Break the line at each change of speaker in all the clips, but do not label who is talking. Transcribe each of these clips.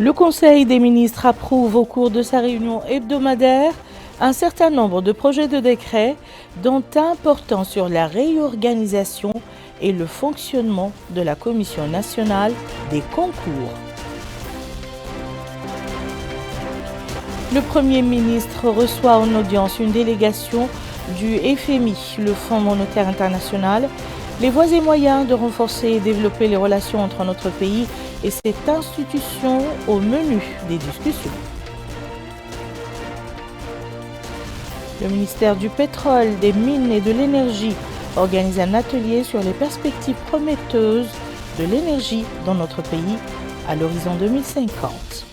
Le Conseil des ministres approuve au cours de sa réunion hebdomadaire un certain nombre de projets de décret, dont un portant sur la réorganisation et le fonctionnement de la Commission nationale des concours. Le Premier ministre reçoit en audience une délégation du FMI, le Fonds monétaire international, les voies et moyens de renforcer et développer les relations entre notre pays et cette institution au menu des discussions. Le ministère du Pétrole, des Mines et de l'Énergie organise un atelier sur les perspectives prometteuses de l'énergie dans notre pays à l'horizon 2050.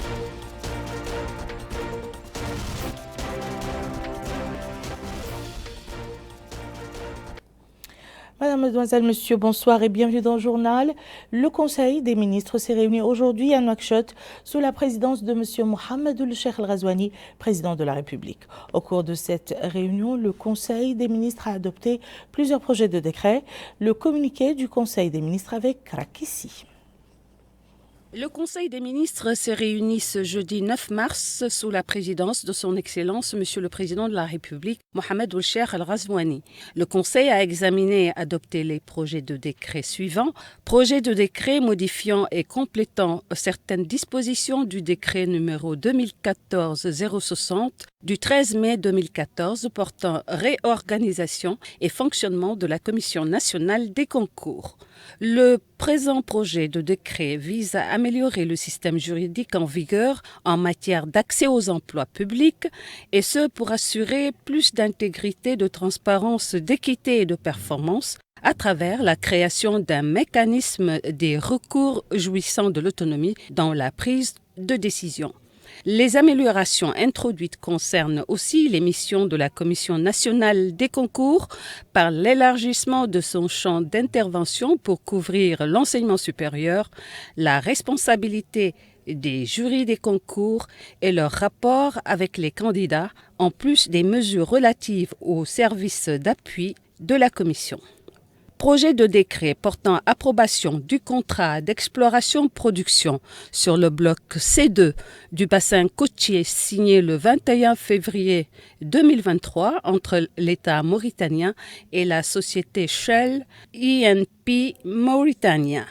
Madame, mademoiselle, monsieur, bonsoir et bienvenue dans le journal. Le Conseil des ministres s'est réuni aujourd'hui à Nouakchott sous la présidence de monsieur Mohamed Ould-Cheikh El-Ghazouani, président de la République. Au cours de cette réunion, le Conseil des ministres a adopté plusieurs projets de décret. Le communiqué du Conseil des ministres avec Krakissi.
Le Conseil des ministres s'est réuni ce jeudi 9 mars sous la présidence de son Excellence, Monsieur le Président de la République, Mohamed Ould-Cheikh El-Ghazouani. Le Conseil a examiné et adopté les projets de décret suivants. Projet de décret modifiant et complétant certaines dispositions du décret numéro 2014-060 du 13 mai 2014 portant réorganisation et fonctionnement de la Commission nationale des concours. Le présent projet de décret vise à améliorer le système juridique en vigueur en matière d'accès aux emplois publics, et ce pour assurer plus d'intégrité, de transparence, d'équité et de performance à travers la création d'un mécanisme des recours jouissant de l'autonomie dans la prise de décision. Les améliorations introduites concernent aussi les missions de la Commission nationale des concours par l'élargissement de son champ d'intervention pour couvrir l'enseignement supérieur, la responsabilité des jurys des concours et leur rapport avec les candidats, en plus des mesures relatives aux services d'appui de la Commission. Projet de décret portant approbation du contrat d'exploration-production sur le bloc C2 du bassin côtier signé le 21 février 2023 entre l'État mauritanien et la société Shell E&P Mauritania.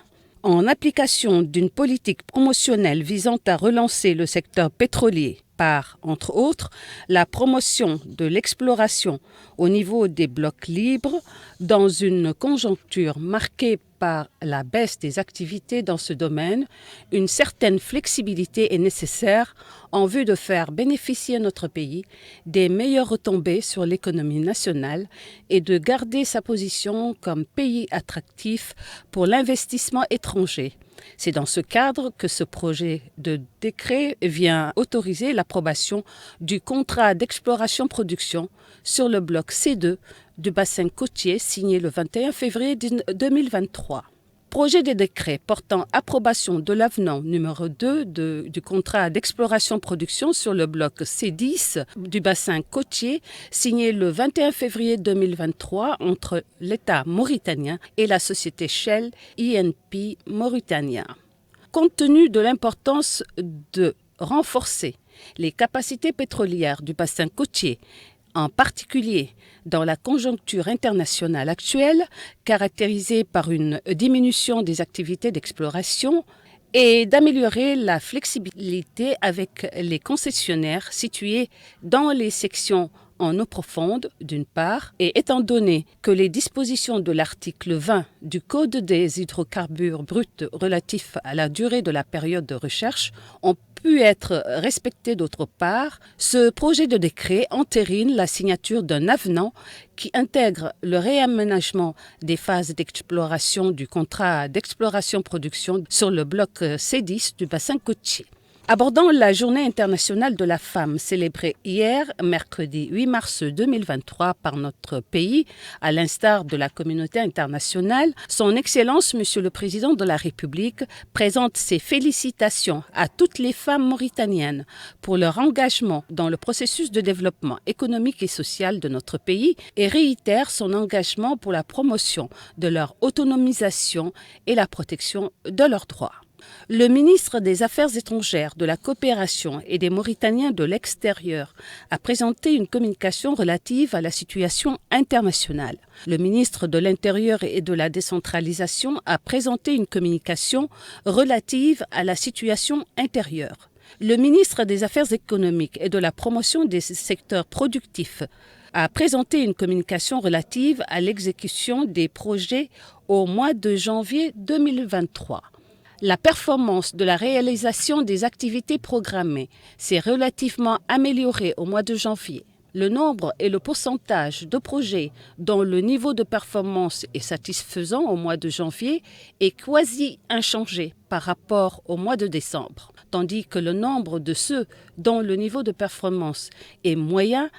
En application d'une politique promotionnelle visant à relancer le secteur pétrolier par, entre autres, la promotion de l'exploration au niveau des blocs libres dans une conjoncture marquée par la baisse des activités dans ce domaine, une certaine flexibilité est nécessaire en vue de faire bénéficier notre pays des meilleures retombées sur l'économie nationale et de garder sa position comme pays attractif pour l'investissement étranger. C'est dans ce cadre que ce projet de décret vient autoriser l'approbation du contrat d'exploration-production sur le bloc C2 du bassin côtier signé le 21 février 2023. Projet de décret portant approbation de l'avenant numéro 2 du contrat d'exploration-production sur le bloc C10 du bassin côtier signé le 21 février 2023 entre l'État mauritanien et la société Shell E&P Mauritania. Compte tenu de l'importance de renforcer les capacités pétrolières du bassin côtier, en particulier dans la conjoncture internationale actuelle, caractérisée par une diminution des activités d'exploration, et d'améliorer la flexibilité avec les concessionnaires situés dans les sections en eau profonde, d'une part, et étant donné que les dispositions de l'article 20 du Code des hydrocarbures bruts relatif à la durée de la période de recherche ont pu être respectées d'autre part, ce projet de décret entérine la signature d'un avenant qui intègre le réaménagement des phases d'exploration du contrat d'exploration-production sur le bloc C10 du bassin côtier. Abordant la Journée internationale de la femme célébrée hier, mercredi 8 mars 2023 par notre pays, à l'instar de la communauté internationale, son Excellence, Monsieur le Président de la République, présente ses félicitations à toutes les femmes mauritaniennes pour leur engagement dans le processus de développement économique et social de notre pays et réitère son engagement pour la promotion de leur autonomisation et la protection de leurs droits. Le ministre des Affaires étrangères, de la coopération et des Mauritaniens de l'extérieur a présenté une communication relative à la situation internationale. Le ministre de l'Intérieur et de la décentralisation a présenté une communication relative à la situation intérieure. Le ministre des Affaires économiques et de la promotion des secteurs productifs a présenté une communication relative à l'exécution des projets au mois de janvier 2023. La performance de la réalisation des activités programmées s'est relativement améliorée au mois de janvier. Le nombre et le pourcentage de projets dont le niveau de performance est satisfaisant au mois de janvier est quasi inchangé par rapport au mois de décembre, tandis que le nombre de ceux dont le niveau de performance est moyen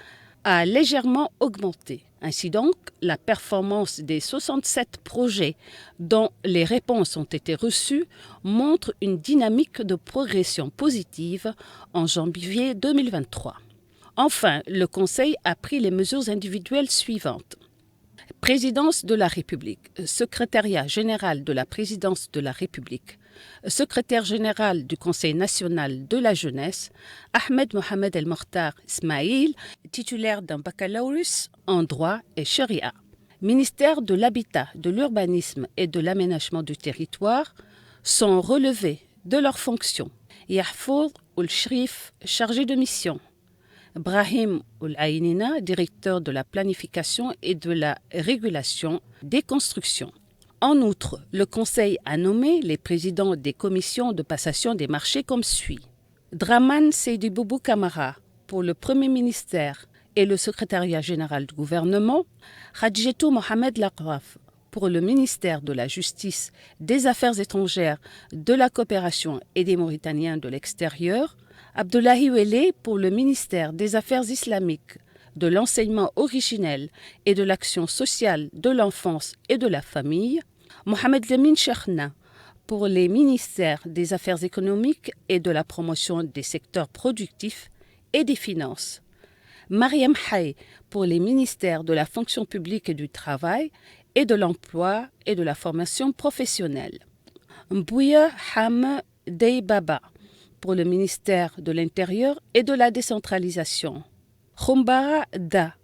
a légèrement augmenté. Ainsi donc, la performance des 67 projets dont les réponses ont été reçues montre une dynamique de progression positive en janvier 2023. Enfin, le Conseil a pris les mesures individuelles suivantes. Présidence de la République, secrétariat général de la Présidence de la République, secrétaire général du Conseil national de la jeunesse, Ahmed Mohamed El Mokhtar Ismail, titulaire d'un baccalauréat en droit et charia. Ministère de l'Habitat, de l'Urbanisme et de l'Aménagement du territoire sont relevés de leurs fonctions. Yahfour Oul-Shrif, chargé de mission. Brahim Oul-Aynina, directeur de la planification et de la régulation des constructions. En outre, le Conseil a nommé les présidents des commissions de passation des marchés comme suit. Draman Seydi Boubou Kamara pour le Premier ministère et le secrétariat général du gouvernement, Hadjetou Mohamed Lakraf pour le ministère de la Justice, des Affaires étrangères, de la coopération et des Mauritaniens de l'extérieur, Abdoulahi Ouelé pour le ministère des Affaires islamiques, de l'enseignement originel et de l'action sociale de l'enfance et de la famille, Mohamed Lamine Cheikhna pour les ministères des Affaires économiques et de la promotion des secteurs productifs et des finances, Mariam Hay pour les ministères de la fonction publique et du travail et de l'emploi et de la formation professionnelle, Mbouya Ham Deybaba pour le ministère de l'Intérieur et de la décentralisation, Khumbara Da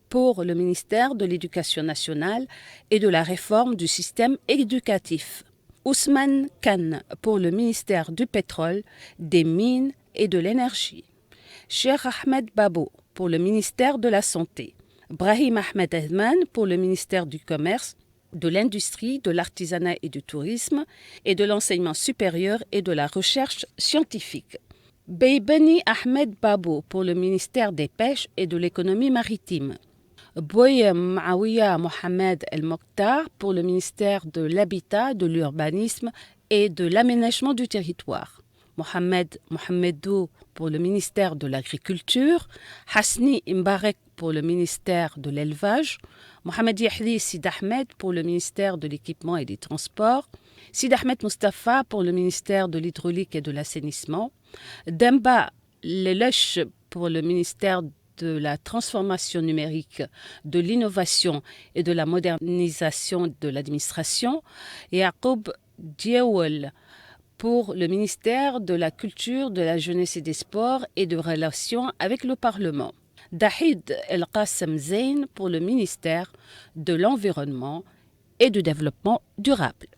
pour le ministère de l'Éducation nationale et de la réforme du système éducatif, Ousmane Khan pour le ministère du pétrole, des mines et de l'énergie, Cheikh Ahmed Babo pour le ministère de la Santé, Brahim Ahmed Ahman pour le ministère du Commerce, de l'Industrie, de l'Artisanat et du Tourisme et de l'Enseignement supérieur et de la Recherche scientifique. Beybani Ahmed Babo pour le ministère des Pêches et de l'Économie maritime. Bouya Maawiya Mohamed El Mokhtar pour le ministère de l'Habitat, de l'Urbanisme et de l'Aménagement du territoire. Mohamed Mohamedou pour le ministère de l'Agriculture, Hasni Mbarek pour le ministère de l'Élevage, Mohamed Yahdi Sid Ahmed pour le ministère de l'Équipement et des Transports, Sid Ahmed Mustafa pour le ministère de l'Hydraulique et de l'Assainissement, Demba Leloche pour le ministère de la transformation numérique, de l'innovation et de la modernisation de l'administration, et Yacoub Diawel pour le ministère de la Culture, de la Jeunesse et des Sports et de Relations avec le Parlement. Dahid El Qassem Zeyn pour le ministère de l'Environnement et du Développement durable.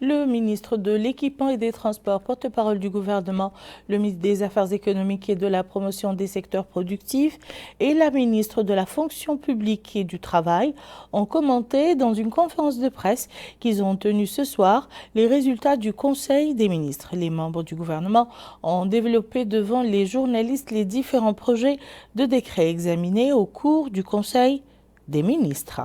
Le ministre de l'Équipement et des Transports, porte-parole du gouvernement, le ministre des Affaires économiques et de la promotion des secteurs productifs et la ministre de la fonction publique et du travail ont commenté dans une conférence de presse qu'ils ont tenue ce soir les résultats du Conseil des ministres. Les membres du gouvernement ont développé devant les journalistes les différents projets de décrets examinés au cours du Conseil des ministres.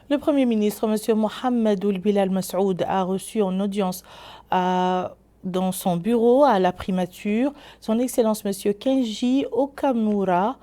Le Premier ministre, M. Mohamed Ould Bilal Massoud, a reçu en audience dans son bureau à la primature son Excellence M. Kenji Okamura,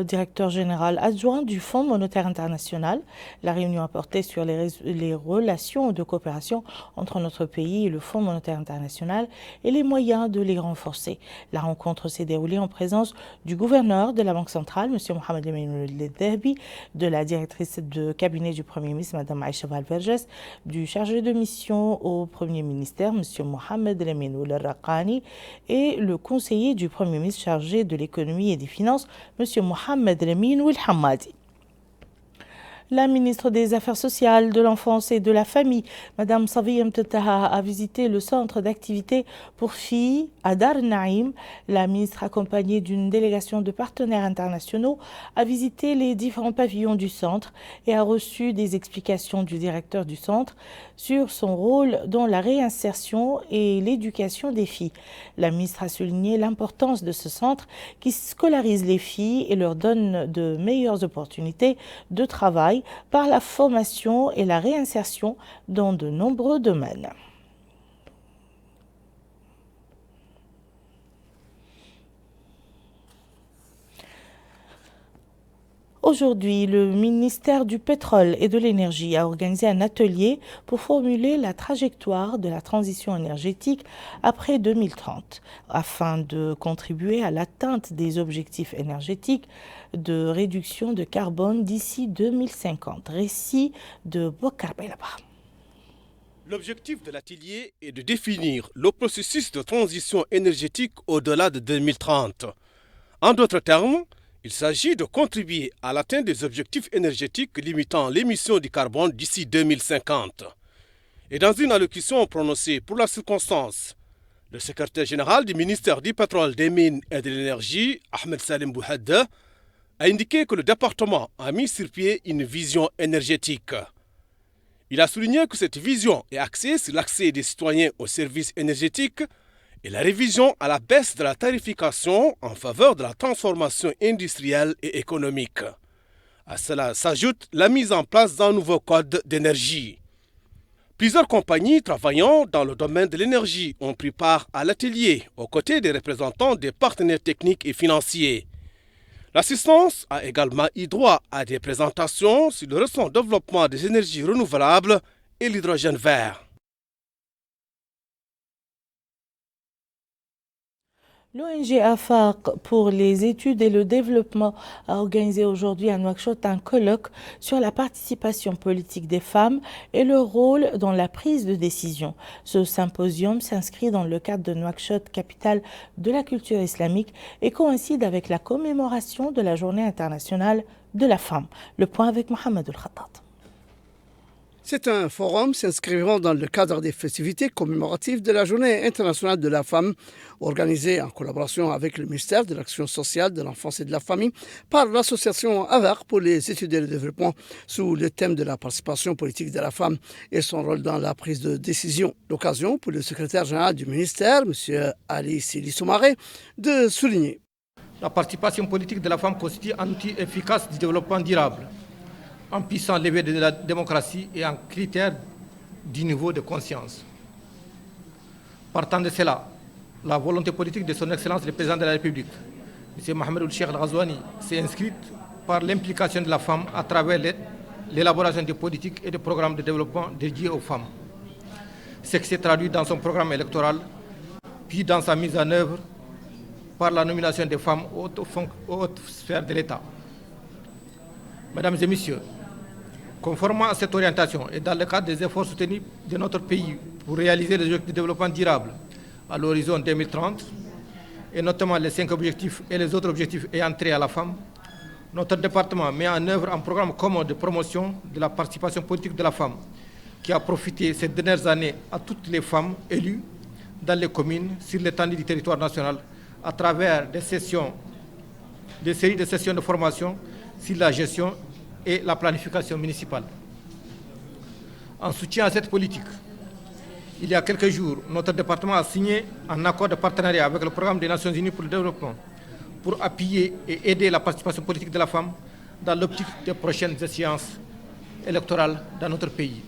directeur général adjoint du Fonds monétaire international. La réunion a porté sur les relations de coopération entre notre pays et le Fonds monétaire international et les moyens de les renforcer. La rencontre s'est déroulée en présence du gouverneur de la Banque centrale, M. Mohamed El Derbi, de la directrice de cabinet du Premier ministre, Mme Aïcha Valverges, du chargé de mission au Premier ministère, M. Mohamed El Raqani, et le conseiller du Premier ministre chargé de l'économie et des finances, M. Mohamed El Hammadi. La ministre des Affaires sociales, de l'enfance et de la famille, Mme Safiya Mtetaha, a visité le centre d'activité pour filles à Dar Naïm. La ministre, accompagnée d'une délégation de partenaires internationaux, a visité les différents pavillons du centre et a reçu des explications du directeur du centre sur son rôle dans la réinsertion et l'éducation des filles. La ministre a souligné l'importance de ce centre qui scolarise les filles et leur donne de meilleures opportunités de travail par la formation et la réinsertion dans de nombreux domaines. Aujourd'hui, le ministère du Pétrole et de l'Énergie a organisé un atelier pour formuler la trajectoire de la transition énergétique après 2030, afin de contribuer à l'atteinte des objectifs énergétiques de réduction de carbone d'ici 2050. Récit de Bokar Belaba.
L'objectif de l'atelier est de définir le processus de transition énergétique au-delà de 2030. En d'autres termes, il s'agit de contribuer à l'atteinte des objectifs énergétiques limitant l'émission du carbone d'ici 2050. Et dans une allocution prononcée pour la circonstance, le secrétaire général du ministère du Pétrole, des Mines et de l'Énergie, Ahmed Salim Bouhadda, a indiqué que le département a mis sur pied une vision énergétique. Il a souligné que cette vision est axée sur l'accès des citoyens aux services énergétiques et la révision à la baisse de la tarification en faveur de la transformation industrielle et économique. À cela s'ajoute la mise en place d'un nouveau code d'énergie. Plusieurs compagnies travaillant dans le domaine de l'énergie ont pris part à l'atelier aux côtés des représentants des partenaires techniques et financiers. L'assistance a également eu droit à des présentations sur le récent développement des énergies renouvelables et l'hydrogène vert.
L'ONG AFAQ pour les études et le développement a organisé aujourd'hui à Nouakchott un colloque sur la participation politique des femmes et leur rôle dans la prise de décision. Ce symposium s'inscrit dans le cadre de Nouakchott, capitale de la culture islamique, et coïncide avec la commémoration de la Journée internationale de la femme. Le point avec Mohamed El-Khattat.
C'est un forum s'inscrivant dans le cadre des festivités commémoratives de la Journée internationale de la femme, organisée en collaboration avec le ministère de l'Action sociale, de l'enfance et de la famille, par l'association AVAR pour les études et le développement, sous le thème de la participation politique de la femme et son rôle dans la prise de décision. L'occasion pour le secrétaire général du ministère, M. Ali Sili Soumaré, de souligner.
La participation politique de la femme constitue un outil efficace du développement durable, un puissant levier de la démocratie et un critère du niveau de conscience. Partant de cela, la volonté politique de son Excellence le Président de la République, M. Mohamed El Ghazouani, s'est inscrite par l'implication de la femme à travers l'élaboration des politiques et des programmes de développement dédiés aux femmes. Ce qui s'est traduit dans son programme électoral, puis dans sa mise en œuvre par la nomination des femmes aux hautes sphères de l'État. Mesdames et Messieurs, conformément à cette orientation et dans le cadre des efforts soutenus de notre pays pour réaliser les objectifs de développement durable à l'horizon 2030, et notamment les 5 objectifs et les autres objectifs ayant trait à la femme, notre département met en œuvre un programme commun de promotion de la participation politique de la femme qui a profité ces dernières années à toutes les femmes élues dans les communes sur l'étendue du territoire national à travers des séries de sessions de formation sur la gestion et la planification municipale. En soutien à cette politique, il y a quelques jours, notre département a signé un accord de partenariat avec le programme des Nations Unies pour le développement pour appuyer et aider la participation politique de la femme dans l'optique des prochaines échéances électorales dans notre pays.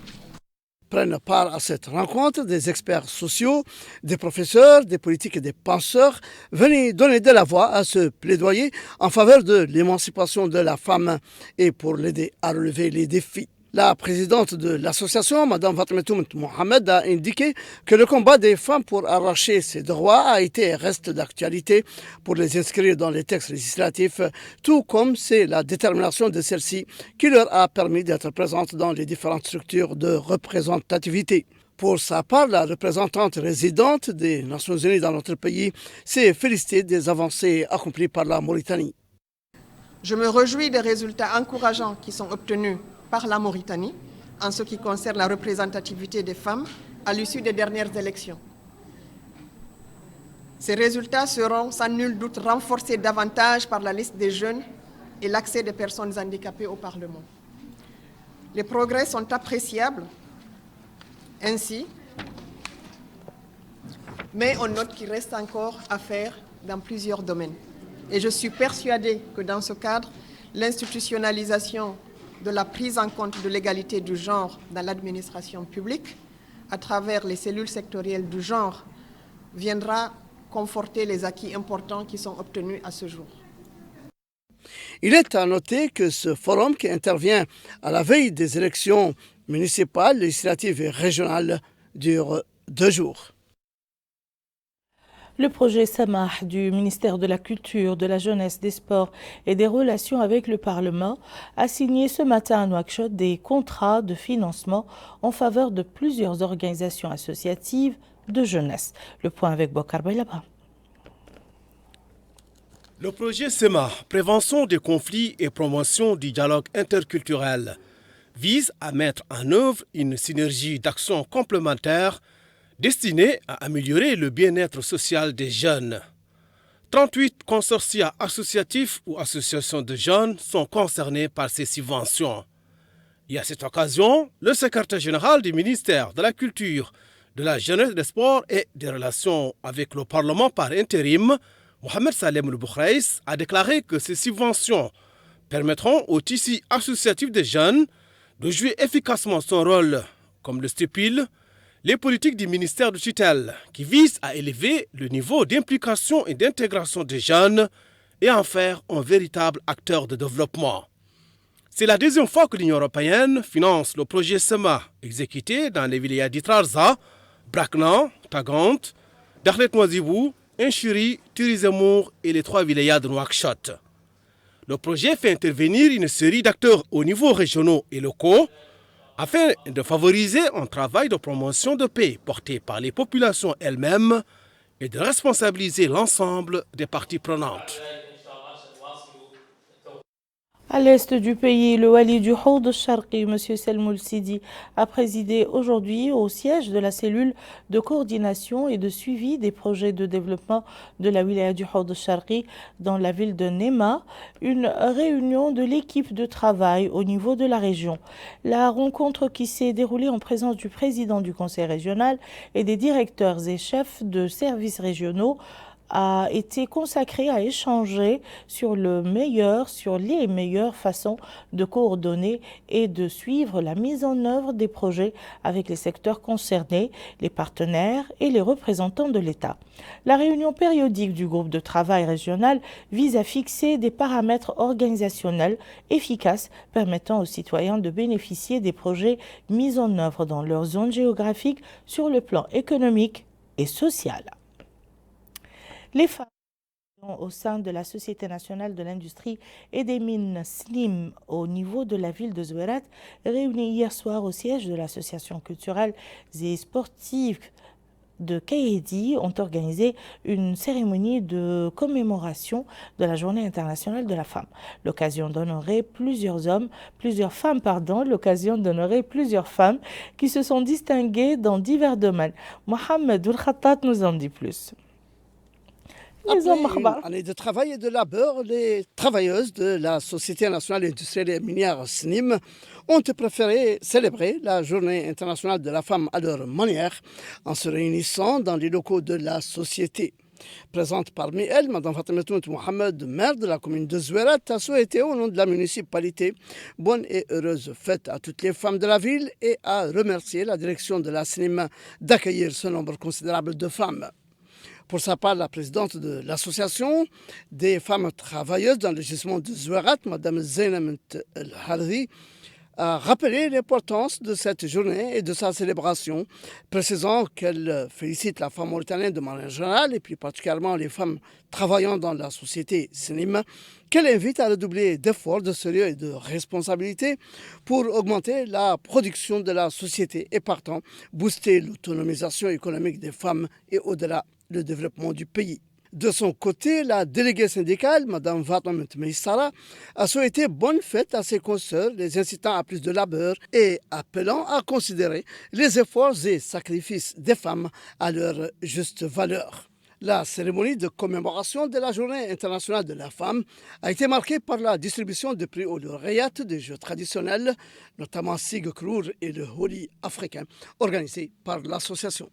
Prennent part à cette rencontre des experts sociaux, des professeurs, des politiques et des penseurs venus donner de la voix à ce plaidoyer en faveur de l'émancipation de la femme et pour l'aider à relever les défis. La présidente de l'association, Mme Fatmatoum Mohamed, a indiqué que le combat des femmes pour arracher ces droits a été et reste d'actualité pour les inscrire dans les textes législatifs, tout comme c'est la détermination de celles-ci qui leur a permis d'être présentes dans les différentes structures de représentativité. Pour sa part, la représentante résidente des Nations Unies dans notre pays s'est félicitée des avancées accomplies par la Mauritanie.
Je me réjouis des résultats encourageants qui sont obtenus par la Mauritanie en ce qui concerne la représentativité des femmes à l'issue des dernières élections. Ces résultats seront sans nul doute renforcés davantage par la liste des jeunes et l'accès des personnes handicapées au Parlement. Les progrès sont appréciables ainsi, mais on note qu'il reste encore à faire dans plusieurs domaines. Et je suis persuadée que dans ce cadre, l'institutionnalisation de la prise en compte de l'égalité du genre dans l'administration publique, à travers les cellules sectorielles du genre, viendra conforter les acquis importants qui sont obtenus à ce jour.
Il est à noter que ce forum qui intervient à la veille des élections municipales, législatives et régionales dure 2 jours.
Le projet Samah du ministère de la Culture, de la Jeunesse, des Sports et des Relations avec le Parlement a signé ce matin à Nouakchott des contrats de financement en faveur de plusieurs organisations associatives de jeunesse. Le point avec Bokar Baylaba.
Le projet SEMA, Prévention des conflits et promotion du dialogue interculturel, vise à mettre en œuvre une synergie d'actions complémentaires destinée à améliorer le bien-être social des jeunes. 38 consortia associatifs ou associations de jeunes sont concernés par ces subventions. Et à cette occasion, le secrétaire général du ministère de la Culture, de la Jeunesse, des Sports et des Relations avec le Parlement par intérim, Mohamed Salem El-Boukhaïs, a déclaré que ces subventions permettront au tissu associatif des jeunes de jouer efficacement son rôle, comme le stipule les politiques du ministère de tutelle, qui visent à élever le niveau d'implication et d'intégration des jeunes et en faire un véritable acteur de développement. C'est la deuxième fois que l'Union européenne finance le projet SEMA, exécuté dans les vilayas d'Itrarza, Brakna, Tagant, Dakhlet-Noisibou, Inchiri, Tirizemour et les 3 vilayas de Nouakchott. Le projet fait intervenir une série d'acteurs au niveau régionaux et locaux afin de favoriser un travail de promotion de paix porté par les populations elles-mêmes et de responsabiliser l'ensemble des parties prenantes.
À l'est du pays, le wali du Houd Sharqi, M. Selmoul Sidi, a présidé aujourd'hui au siège de la cellule de coordination et de suivi des projets de développement de la wilaya du Houd Sharqi dans la ville de Nema, une réunion de l'équipe de travail au niveau de la région. La rencontre qui s'est déroulée en présence du président du conseil régional et des directeurs et chefs de services régionaux a été consacré à échanger sur les meilleures façons de coordonner et de suivre la mise en œuvre des projets avec les secteurs concernés, les partenaires et les représentants de l'État. La réunion périodique du groupe de travail régional vise à fixer des paramètres organisationnels efficaces permettant aux citoyens de bénéficier des projets mis en œuvre dans leur zone géographique sur le plan économique et social. Les femmes au sein de la Société nationale de l'industrie et des mines SNIM au niveau de la ville de Zouérat, réunies hier soir au siège de l'association culturelle et sportive de Kaïdi, ont organisé une cérémonie de commémoration de la Journée internationale de la femme. L'occasion d'honorer plusieurs femmes qui se sont distinguées dans divers domaines. Mohamed Oul-Khattat nous en dit plus.
Après une année de travail et de labeur, les travailleuses de la Société nationale industrielle et minière SNIM ont préféré célébrer la Journée internationale de la femme à leur manière en se réunissant dans les locaux de la société. Présente parmi elles, Mme Fatimatoun Mohamed, maire de la commune de Zouerat, a souhaité au nom de la municipalité bonne et heureuse fête à toutes les femmes de la ville et a remercié la direction de la CNIM d'accueillir ce nombre considérable de femmes. Pour sa part, la présidente de l'association des femmes travailleuses dans le gisement de Zouerat, Mme Zainab El-Hardi, a rappelé l'importance de cette journée et de sa célébration, précisant qu'elle félicite la femme mauritanienne de manière générale et plus particulièrement les femmes travaillant dans la société CNIM, qu'elle invite à redoubler d'efforts, de sérieux et de responsabilité pour augmenter la production de la société et partant booster l'autonomisation économique des femmes et au-delà le développement du pays. De son côté, la déléguée syndicale, Mme Fatima Meissara, a souhaité bonne fête à ses consoeurs, les incitant à plus de labeur et appelant à considérer les efforts et sacrifices des femmes à leur juste valeur. La cérémonie de commémoration de la Journée internationale de la femme a été marquée par la distribution de prix aux lauréates des jeux traditionnels, notamment Sig Krour et le Holi africain, organisés par l'association.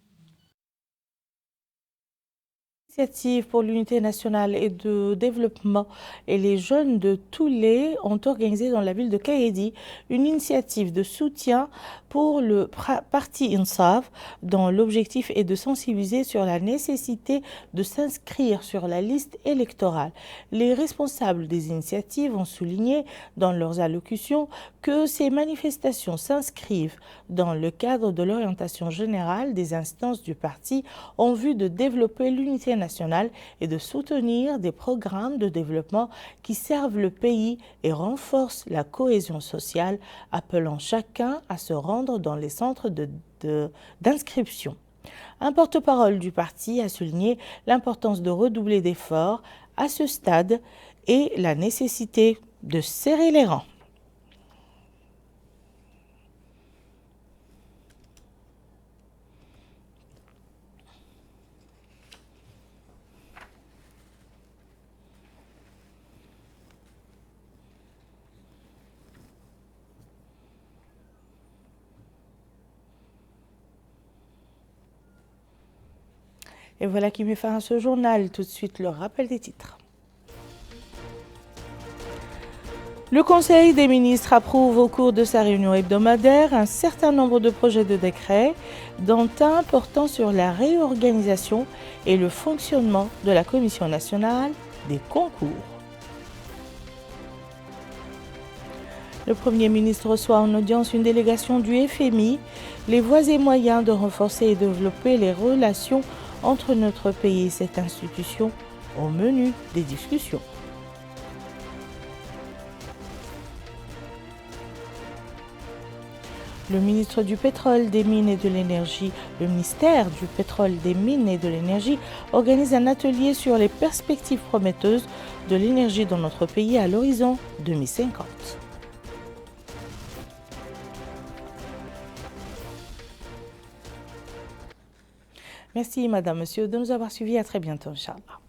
L'initiative pour l'unité nationale et de développement et les jeunes de Toulé ont organisé dans la ville de Kaedi une initiative de soutien pour le parti INSAF dont l'objectif est de sensibiliser sur la nécessité de s'inscrire sur la liste électorale. Les responsables des initiatives ont souligné dans leurs allocutions que ces manifestations s'inscrivent dans le cadre de l'orientation générale des instances du parti en vue de développer l'unité nationale et de soutenir des programmes de développement qui servent le pays et renforcent la cohésion sociale, appelant chacun à se rendre dans les centres d'inscription. Un porte-parole du parti a souligné l'importance de redoubler d'efforts à ce stade et la nécessité de serrer les rangs. Et voilà qui met fin à ce journal. Tout de suite, le rappel des titres. Le Conseil des ministres approuve au cours de sa réunion hebdomadaire un certain nombre de projets de décret, dont un portant sur la réorganisation et le fonctionnement de la Commission nationale des concours. Le Premier ministre reçoit en audience une délégation du FMI, les voies et moyens de renforcer et développer les relations entre notre pays et cette institution au menu des discussions. Le ministre du Pétrole, des Mines et de l'Énergie, le ministère du Pétrole, des Mines et de l'Énergie organise un atelier sur les perspectives prometteuses de l'énergie dans notre pays à l'horizon 2050. Merci, madame, monsieur, de nous avoir suivis. À très bientôt, Inch'Allah.